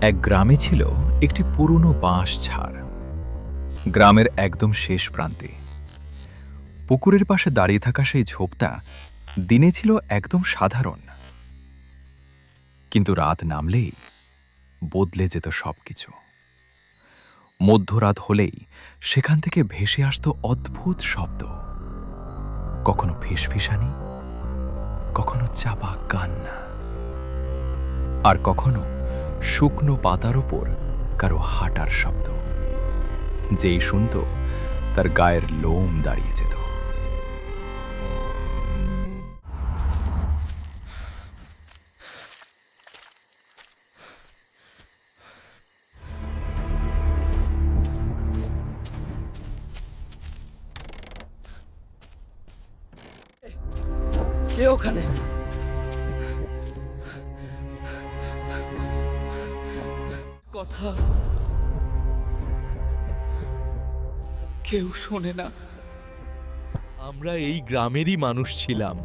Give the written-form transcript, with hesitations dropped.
এক গ্রামে ছিল একটি পুরনো বাঁশ ঝাড়। গ্রামের একদম শেষ প্রান্তে পুকুরের পাশে দাঁড়িয়ে থাকা সেই ঝোপটা দিনে ছিল একদম সাধারণ, কিন্তু রাত নামলেই বদলে যেত সবকিছু। মধ্যরাত হলেই সেখান থেকে ভেসে আসতো অদ্ভুত শব্দ, কখনো ফিসফিসানি, কখনো চাপা কান্না, আর কখনো শুকনো পাতার ওপর কারো হাঁটার শব্দ। যেই শুনত তার গায়ের লোম দাঁড়িয়ে যেত। কে ওখানে? কথা কেউ শোনে না। আমরা এই গ্রামেরই মানুষ ছিলাম।